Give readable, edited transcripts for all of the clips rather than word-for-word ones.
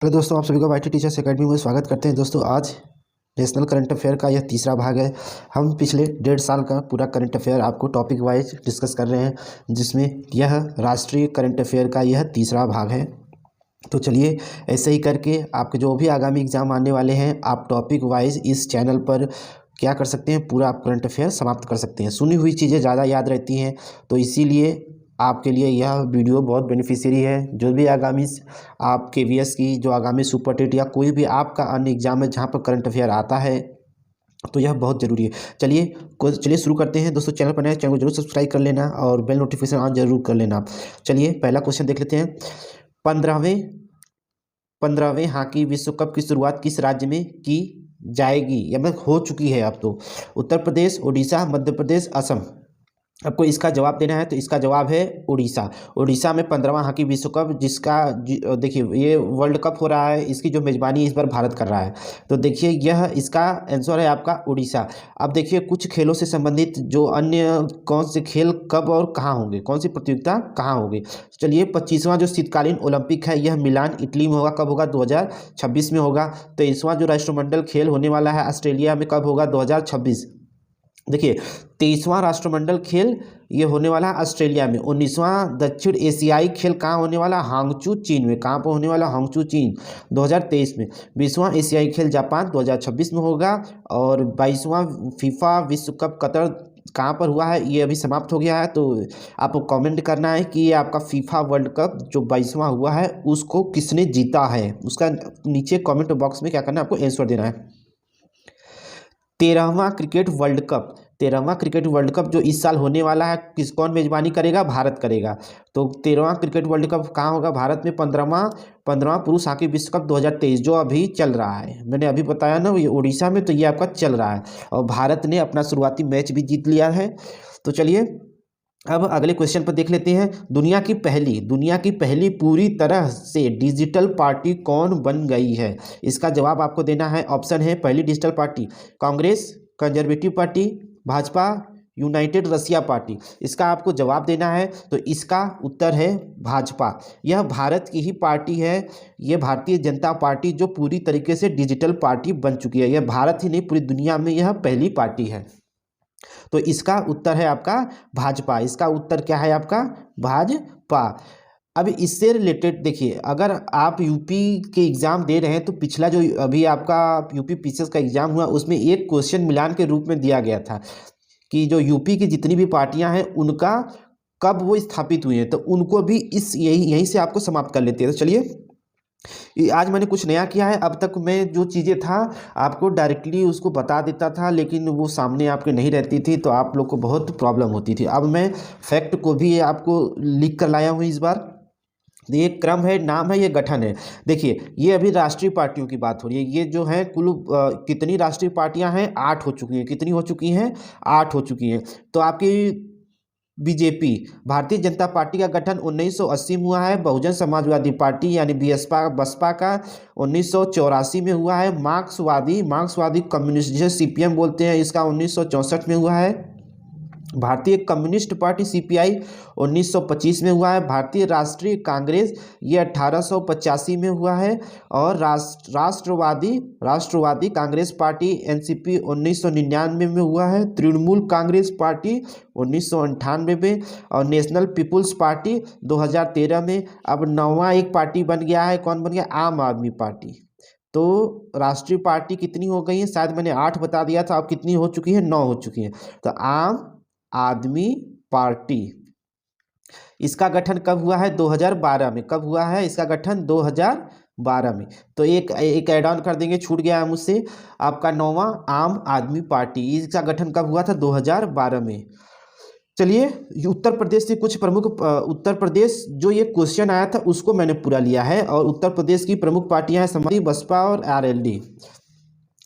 Hello दोस्तों, आप सभी को वाईटी टीचर्स एकेडमी में स्वागत करते हैं। दोस्तों, आज नेशनल करंट अफेयर का यह तीसरा भाग है। हम पिछले 1.5 साल का पूरा करंट अफेयर आपको टॉपिक वाइज डिस्कस कर रहे हैं, जिसमें यह राष्ट्रीय करंट अफेयर का यह तीसरा भाग है। तो चलिए, ऐसे ही करके आपके जो भी आगामी एग्जाम आने वाले हैं, आप टॉपिक वाइज इस चैनल पर क्या कर सकते हैं, पूरा आप करंट अफेयर समाप्त कर सकते हैं। सुनी हुई चीज़ें ज़्यादा याद रहती हैं, तो इसीलिए आपके लिए यह वीडियो बहुत बेनिफिशियरी है। जो भी आगामी आप KVS की जो आगामी सुपर टेट या कोई भी आपका अन्य एग्जाम है जहाँ पर करंट अफेयर आता है, तो यह बहुत ज़रूरी है। चलिए शुरू करते हैं। दोस्तों, चैनल पर नए चैनल को जरूर सब्सक्राइब कर लेना और बेल नोटिफिकेशन ऑन जरूर कर लेना। चलिए, पहला क्वेश्चन देख लेते हैं। 15वें हॉकी विश्व कप की शुरुआत किस राज्य में की जाएगी, या मतलब हो चुकी है अब तो? उत्तर प्रदेश, उड़ीसा, मध्य प्रदेश, असम। आपको इसका जवाब देना है, तो इसका जवाब है उड़ीसा। उड़ीसा में 15वां हॉकी विश्व कप, जिसका देखिए ये वर्ल्ड कप हो रहा है, इसकी जो मेज़बानी इस बार भारत कर रहा है। तो देखिए, यह इसका आंसर है आपका उड़ीसा। अब देखिए, कुछ खेलों से संबंधित जो अन्य कौन से खेल कब और कहाँ होंगे, कौन सी प्रतियोगिता कहाँ होगी। चलिए, 25वां जो शीतकालीन ओलंपिक है, यह मिलान इटली में होगा। कब होगा? 2026 में होगा। 23वां जो राष्ट्रमंडल खेल होने वाला है ऑस्ट्रेलिया में, कब होगा? 2026। देखिए, 23वां राष्ट्रमंडल खेल ये होने वाला है ऑस्ट्रेलिया में। 19वां दक्षिण एशियाई खेल कहाँ होने वाला? हांगचू, चीन में। कहाँ पर होने वाला? हांगचू, चीन, 2023 में। 20वां एशियाई खेल जापान, 2026 में होगा। और 22वां फीफा विश्व कप कतर कहाँ पर हुआ है, ये अभी समाप्त हो गया है। तो आपको कमेंट करना है कि ये आपका फीफा वर्ल्ड कप जो 22वां हुआ है, उसको किसने जीता है, उसका नीचे कमेंट बॉक्स में क्या करना है, आपको आंसर देना है। 13वां क्रिकेट वर्ल्ड कप, 13वां क्रिकेट वर्ल्ड कप जो इस साल होने वाला है, कौन मेजबानी करेगा? भारत करेगा। तो 13वां क्रिकेट वर्ल्ड कप कहाँ होगा? भारत में। 15वां पुरुष हॉकी विश्व कप 2023 जो अभी चल रहा है, मैंने अभी बताया ना, ये उड़ीसा में, तो ये आपका चल रहा है। और भारत ने अपना शुरुआती मैच भी जीत लिया है। तो चलिए, अब अगले क्वेश्चन पर देख लेते हैं। दुनिया की पहली पूरी तरह से डिजिटल पार्टी कौन बन गई है? इसका जवाब आपको देना है। ऑप्शन है, पहली digital party Congress, conservative party, Bhajpa, United Russia party. इसका आपको जवाब देना है, तो इसका उत्तर है भाजपा। यह भारत की ही पार्टी है, यह भारतीय जनता पार्टी, जो पूरी तरीके से डिजिटल पार्टी बन चुकी है। यह भारत ही नहीं, पूरी दुनिया में यह पहली पार्टी है। तो इसका उत्तर है आपका भाजपा। इसका उत्तर क्या है आपका? भाजपा। अब इससे रिलेटेड देखिए, अगर आप यूपी के एग्ज़ाम दे रहे हैं, तो पिछला जो अभी आपका यूपी PCS का एग्ज़ाम हुआ, उसमें एक क्वेश्चन मिलान के रूप में दिया गया था कि जो यूपी की जितनी भी पार्टियां हैं, उनका कब वो स्थापित हुई हैं, तो उनको भी यहीं से आपको समाप्त कर लेते हैं। तो चलिए, आज मैंने कुछ नया किया है। अब तक मैं जो चीज़ें था आपको डायरेक्टली उसको बता देता था, लेकिन वो सामने आपके नहीं रहती थी, तो आप लोग को बहुत प्रॉब्लम होती थी। अब मैं फैक्ट को भी आपको लिख कर लाया हूँ इस बार। ये क्रम है, नाम है, ये गठन है। देखिए, ये अभी राष्ट्रीय पार्टियों की बात हो रही है। ये जो है कुल कितनी राष्ट्रीय पार्टियां हैं? 8 हो चुकी हैं। कितनी हो चुकी हैं? 8 हो चुकी हैं। तो आपकी बीजेपी, भारतीय जनता पार्टी का गठन 1980 में हुआ है। बहुजन समाजवादी पार्टी यानी बसपा का 1984 में हुआ है। मार्क्सवादी कम्युनिस्ट, जिसे CPM बोलते हैं, इसका 1964 में हुआ है। भारतीय कम्युनिस्ट पार्टी CPI 1925 में हुआ है। भारतीय राष्ट्रीय कांग्रेस ये 1885 में हुआ है। और राष्ट्रवादी कांग्रेस पार्टी NCP 1999 में हुआ है। तृणमूल कांग्रेस पार्टी 1998 में, और नेशनल पीपुल्स पार्टी 2013 में। अब 9वां एक पार्टी बन गया है, कौन बन गया? आम आदमी पार्टी। तो राष्ट्रीय पार्टी कितनी हो गई है? शायद मैंने 8 बता दिया था, अब कितनी हो चुकी है? 9 हो चुकी है। तो आम आदमी पार्टी, इसका गठन कब हुआ है? 2012 में। कब हुआ है इसका गठन? 2012 में। तो एक ऐड ऑन कर देंगे, छूट गया है मुझसे। आपका 9वां आम आदमी पार्टी, इसका गठन कब हुआ था? 2012 में। चलिए, उत्तर प्रदेश से कुछ प्रमुख उत्तर प्रदेश जो ये क्वेश्चन आया था उसको मैंने पूरा लिया है। और उत्तर प्रदेश की प्रमुख पार्टियां हैं समाजवादी, बसपा और RLD।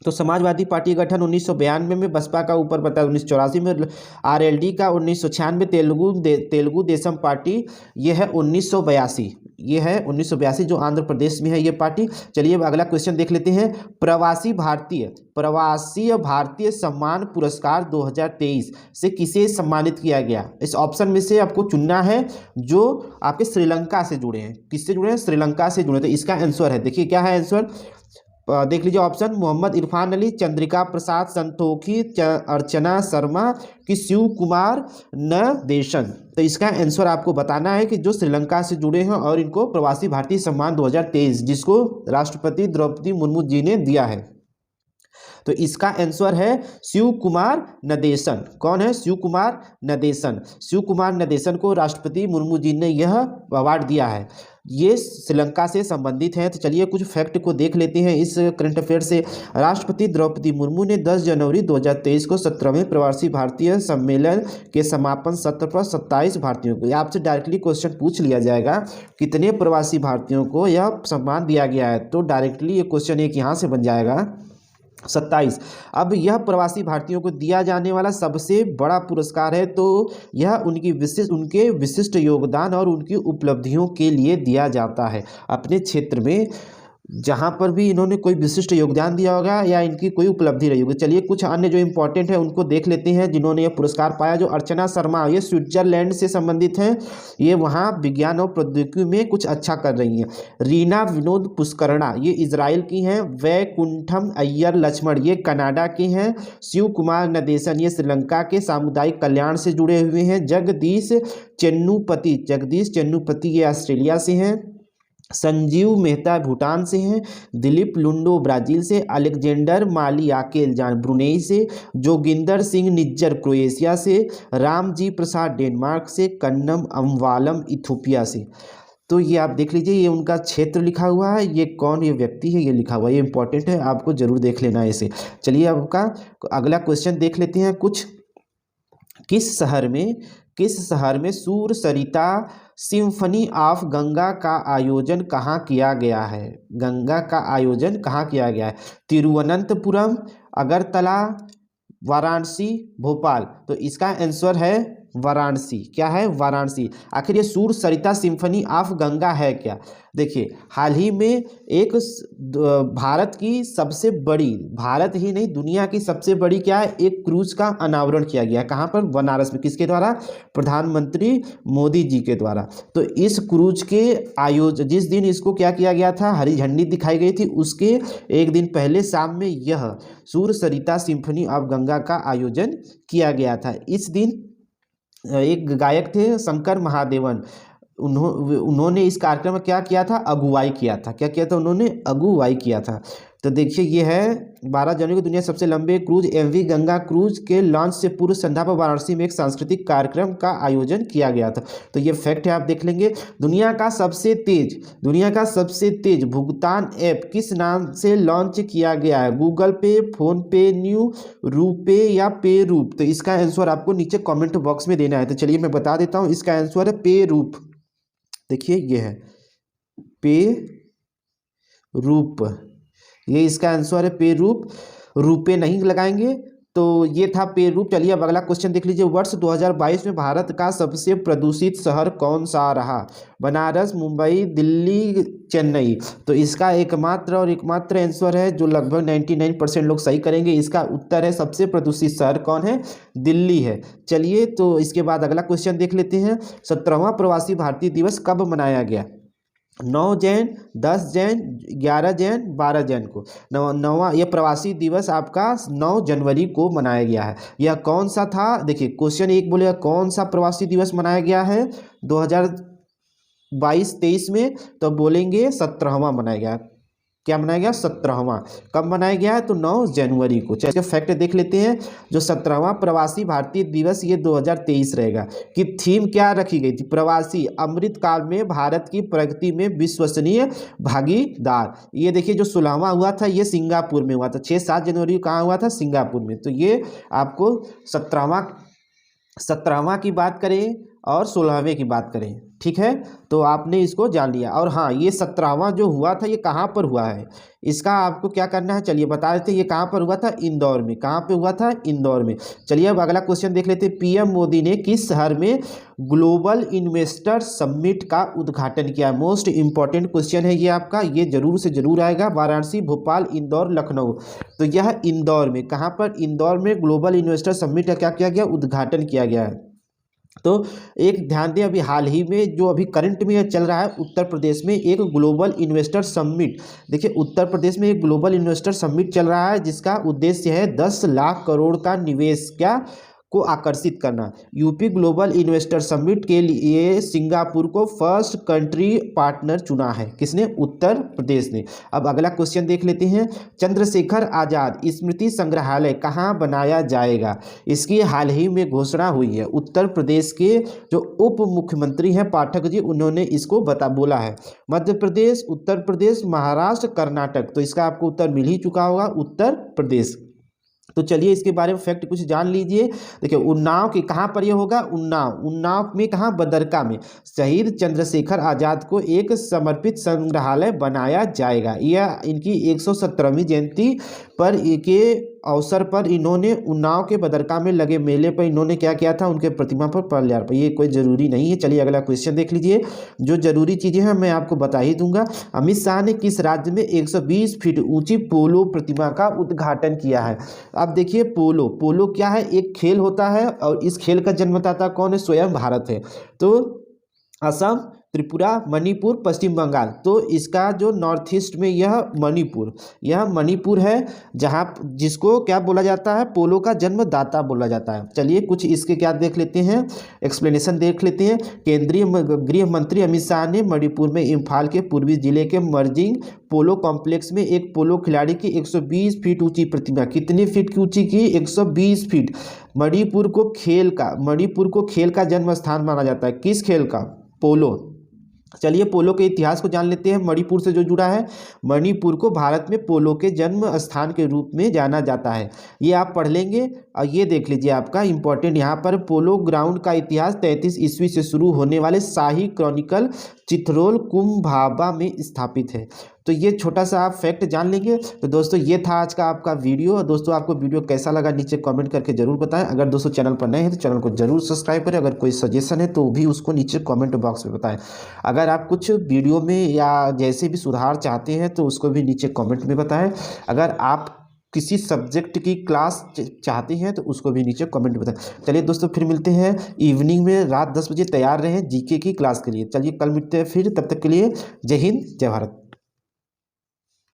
तो समाजवादी पार्टी का गठन 1992 में, बसपा का ऊपर बताया 1984 में, आरएलडी का 1996, तेलुगु देशम पार्टी ये है 1982, ये है 1982 जो आंध्र प्रदेश में है ये पार्टी। चलिए अब अगला क्वेश्चन देख लेते हैं। प्रवासी भारतीय सम्मान पुरस्कार 2023 से किसे सम्मानित किया गया? इस ऑप्शन में से आपको चुनना है जो आपके श्रीलंका से जुड़े हैं। किससे जुड़े हैं? श्रीलंका से जुड़े। तो इसका आंसर है, देखिए क्या है आंसर, देख लीजिए ऑप्शन, मोहम्मद इरफान अली, चंद्रिका प्रसाद संतोखी, अर्चना शर्मा कि शिव कुमार नदेशन। तो इसका आंसर आपको बताना है कि जो श्रीलंका से जुड़े हैं और इनको प्रवासी भारतीय सम्मान 2023 जिसको राष्ट्रपति द्रौपदी मुर्मू जी ने दिया है। तो इसका आंसर है शिव कुमार नदेशन। कौन है? शिव कुमार नदेशन। शिव कुमार नदेशन को राष्ट्रपति मुर्मू जी ने यह अवार्ड दिया है। ये श्रीलंका से संबंधित हैं। तो चलिए कुछ फैक्ट को देख लेते हैं इस करंट अफेयर से। राष्ट्रपति द्रौपदी मुर्मू ने 10 जनवरी 2023 को 17वें प्रवासी भारतीय सम्मेलन के समापन सत्र पर 27 भारतीयों को, आपसे डायरेक्टली क्वेश्चन पूछ लिया जाएगा कितने प्रवासी भारतीयों को यह सम्मान दिया गया है, तो डायरेक्टली ये क्वेश्चन एक यहाँ से बन जाएगा 27। अब यह प्रवासी भारतीयों को दिया जाने वाला सबसे बड़ा पुरस्कार है, तो यह उनके विशिष्ट योगदान और उनकी उपलब्धियों के लिए दिया जाता है। अपने क्षेत्र में जहाँ पर भी इन्होंने कोई विशिष्ट योगदान दिया होगा या इनकी कोई उपलब्धि रही होगी। चलिए कुछ अन्य जो इम्पोर्टेंट है उनको देख लेते हैं जिन्होंने यह पुरस्कार पाया। जो अर्चना शर्मा, ये स्विट्जरलैंड से संबंधित हैं, ये वहाँ विज्ञान और प्रौद्योगिकी में कुछ अच्छा कर रही हैं। रीना विनोद पुष्करणा, ये इजराइल की हैं। वैकुंठम अय्यर लक्ष्मण, ये कनाडा के हैं। शिव कुमार नदेशन, ये श्रीलंका के सामुदायिक कल्याण से जुड़े हुए हैं। जगदीश चेन्नुपति, ये ऑस्ट्रेलिया से हैं। संजीव मेहता भूटान से हैं। दिलीप लुंडो ब्राजील से। अलेक्जेंडर मालियाकेल ब्रुनेई से। जोगिंदर सिंह निज्जर क्रोएशिया से। रामजी प्रसाद डेनमार्क से। कन्नम अम्वालम इथोपिया से। तो ये आप देख लीजिए, ये उनका क्षेत्र लिखा हुआ है, ये कौन ये व्यक्ति है ये लिखा हुआ है, ये इंपॉर्टेंट है, आपको जरूर देख लेना है इसे। चलिए आपका अगला क्वेश्चन देख लेते हैं कुछ। किस शहर में सूर सरिता सिम्फनी ऑफ गंगा का आयोजन कहाँ किया गया है? गंगा का आयोजन कहाँ किया गया है? तिरुवनंतपुरम, अगरतला, वाराणसी, भोपाल। तो इसका आंसर है वाराणसी। क्या है? वाराणसी। आखिर ये सूर सरिता सिम्फनी ऑफ गंगा है क्या? देखिए हाल ही में एक भारत ही नहीं दुनिया की सबसे बड़ी क्या है, एक क्रूज का अनावरण किया गया। कहाँ पर? बनारस में। किसके द्वारा? प्रधानमंत्री मोदी जी के द्वारा। तो इस क्रूज के आयोजन, जिस दिन इसको क्या किया गया था, हरी झंडी दिखाई गई थी, उसके एक दिन पहले शाम में यह सूर सरिता सिम्फनी ऑफ गंगा का आयोजन किया गया था। इस दिन एक गायक थे शंकर महादेवन, उन्होंने इस कार्यक्रम में क्या किया था? अगुवाई किया था। क्या किया था? उन्होंने अगुवाई किया था। तो देखिए ये है 12 जनवरी को दुनिया के सबसे लंबे क्रूज एमवी गंगा क्रूज के लॉन्च से पूर्व संध्या पर वाराणसी में एक सांस्कृतिक कार्यक्रम का आयोजन किया गया था। तो ये फैक्ट है, आप देख लेंगे। दुनिया का सबसे तेज भुगतान ऐप किस नाम से लॉन्च किया गया है? गूगल पे, फोन पे, न्यू रूपे या पे रूप? तो इसका आंसर आपको नीचे कॉमेंट बॉक्स में देना है। तो चलिए मैं बता देता हूँ, इसका आंसर है पे रूप। देखिए ये है पे रूप, ये इसका आंसर है पे रूप। रुपए नहीं लगाएंगे, तो ये था पे रूप। चलिए अब अगला क्वेश्चन देख लीजिए। वर्ष 2022 में भारत का सबसे प्रदूषित शहर कौन सा रहा? बनारस, मुंबई, दिल्ली, चेन्नई। तो इसका एकमात्र आंसर है जो लगभग 99% लोग सही करेंगे। इसका उत्तर है सबसे प्रदूषित शहर कौन है? दिल्ली है। चलिए तो इसके बाद अगला क्वेश्चन देख लेते हैं। 17वां प्रवासी भारतीय दिवस कब मनाया गया? 9 जैन, 10 जैन, 11 जैन, 12 जैन को। नौवां यह प्रवासी दिवस आपका 9 जनवरी को मनाया गया है। यह कौन सा था? देखिए क्वेश्चन एक बोलेगा कौन सा प्रवासी दिवस मनाया गया है 2022-23 में, तो बोलेंगे 17वां मनाया गया। क्या मनाया गया? 17वां। कब मनाया गया है? तो 9 जनवरी को। चलिए फैक्ट देख लेते हैं। जो 17वां प्रवासी भारतीय दिवस ये 2023 रहेगा। कि थीम क्या रखी गई थी? प्रवासी अमृतकाल में भारत की प्रगति में विश्वसनीय भागीदार। ये देखिए जो 16वां हुआ था ये सिंगापुर में हुआ था। 6-7 जनवरी को कहाँ हुआ था? सिंगापुर में। तो ये आपको 17वां की बात करें और 16वें की बात करें, ठीक है, तो आपने इसको जान लिया। और हाँ, ये 17वां जो हुआ था ये कहाँ पर हुआ है, इसका आपको क्या करना है, चलिए बता देते हैं। ये कहाँ पर हुआ था, इंदौर में। कहाँ पे हुआ था, इंदौर में। चलिए अब अगला क्वेश्चन देख लेते हैं। पीएम मोदी ने किस शहर में ग्लोबल इन्वेस्टर समिट का उद्घाटन किया। मोस्ट इंपॉर्टेंट क्वेश्चन है ये आपका, ये जरूर से जरूर आएगा। वाराणसी, भोपाल, इंदौर, लखनऊ। तो यह इंदौर में, कहाँ पर, इंदौर में ग्लोबल इन्वेस्टर समिट का क्या किया गया, उद्घाटन किया गया है। तो एक ध्यान दें, अभी हाल ही में जो अभी करंट में चल रहा है, उत्तर प्रदेश में एक ग्लोबल इन्वेस्टर समिट, देखिए उत्तर प्रदेश में एक ग्लोबल इन्वेस्टर समिट चल रहा है जिसका उद्देश्य है 10 लाख करोड़ का निवेश क्या को आकर्षित करना। यूपी ग्लोबल इन्वेस्टर समिट के लिए सिंगापुर को फर्स्ट कंट्री पार्टनर चुना है। किसने, उत्तर प्रदेश ने। अब अगला क्वेश्चन देख लेते हैं। चंद्रशेखर आजाद स्मृति संग्रहालय कहाँ बनाया जाएगा। इसकी हाल ही में घोषणा हुई है। उत्तर प्रदेश के जो उप मुख्यमंत्री हैं पाठक जी, उन्होंने इसको बोला है। मध्य प्रदेश, उत्तर प्रदेश, महाराष्ट्र, कर्नाटक। तो इसका आपको उत्तर मिल ही चुका होगा, उत्तर प्रदेश। तो चलिए इसके बारे में फैक्ट कुछ जान लीजिए। देखिए उन्नाव के कहाँ पर ये होगा, उन्नाव में, कहाँ, बदरका में शहीद चंद्रशेखर आजाद को एक समर्पित संग्रहालय बनाया जाएगा। यह इनकी 117वीं जयंती पर के अवसर पर इन्होंने उन्नाव के बदरका में लगे मेले पर इन्होंने क्या किया था, उनके प्रतिमा पर माल्यार्पण। ये कोई ज़रूरी नहीं है। चलिए अगला क्वेश्चन देख लीजिए। जो जरूरी चीज़ें हैं मैं आपको बता ही दूंगा। अमित शाह ने किस राज्य में 120 फीट ऊंची पोलो प्रतिमा का उद्घाटन किया है। अब देखिए पोलो क्या है, एक खेल होता है और इस खेल का जन्मदाता कौन है, स्वयं भारत है। तो असम, त्रिपुरा, मणिपुर, पश्चिम बंगाल। तो इसका जो नॉर्थ ईस्ट में यह मणिपुर है, जहाँ जिसको क्या बोला जाता है, पोलो का जन्मदाता बोला जाता है। चलिए कुछ इसके क्या देख लेते हैं, एक्सप्लेनेशन देख लेते हैं। केंद्रीय गृह मंत्री अमित शाह ने मणिपुर में इम्फाल के पूर्वी जिले के मर्जिंग पोलो कॉम्प्लेक्स में एक पोलो खिलाड़ी की 120 फीट ऊंची प्रतिमा, कितनी फीट की ऊंची की, 120 फीट। मणिपुर को खेल का जन्म स्थान माना जाता है। किस खेल का, पोलो। चलिए पोलो के इतिहास को जान लेते हैं, मणिपुर से जो जुड़ा है। मणिपुर को भारत में पोलो के जन्म स्थान के रूप में जाना जाता है। ये आप पढ़ लेंगे। और ये देख लीजिए आपका इंपॉर्टेंट यहाँ पर, पोलो ग्राउंड का इतिहास 33 ईस्वी से शुरू होने वाले शाही क्रॉनिकल चिथरोल कुंभाबा में स्थापित है। तो ये छोटा सा आप फैक्ट जान लेंगे। तो दोस्तों ये था आज का आपका वीडियो। दोस्तों आपको वीडियो कैसा लगा नीचे कमेंट करके जरूर बताएं। अगर दोस्तों चैनल पर नए हैं तो चैनल को जरूर सब्सक्राइब करें। अगर कोई सजेशन है तो भी उसको नीचे कमेंट बॉक्स में बताएं। अगर आप कुछ वीडियो में या जैसे भी सुधार चाहते हैं तो उसको भी नीचे कमेंट में बताएं। अगर आप किसी सब्जेक्ट की क्लास चाहते हैं तो उसको भी नीचे कमेंट बताएं। चलिए दोस्तों फिर मिलते हैं इवनिंग में, रात 10 बजे तैयार रहें जीके की क्लास के लिए। चलिए कल मिलते हैं फिर, तब तक के लिए जय हिंद, जय भारत।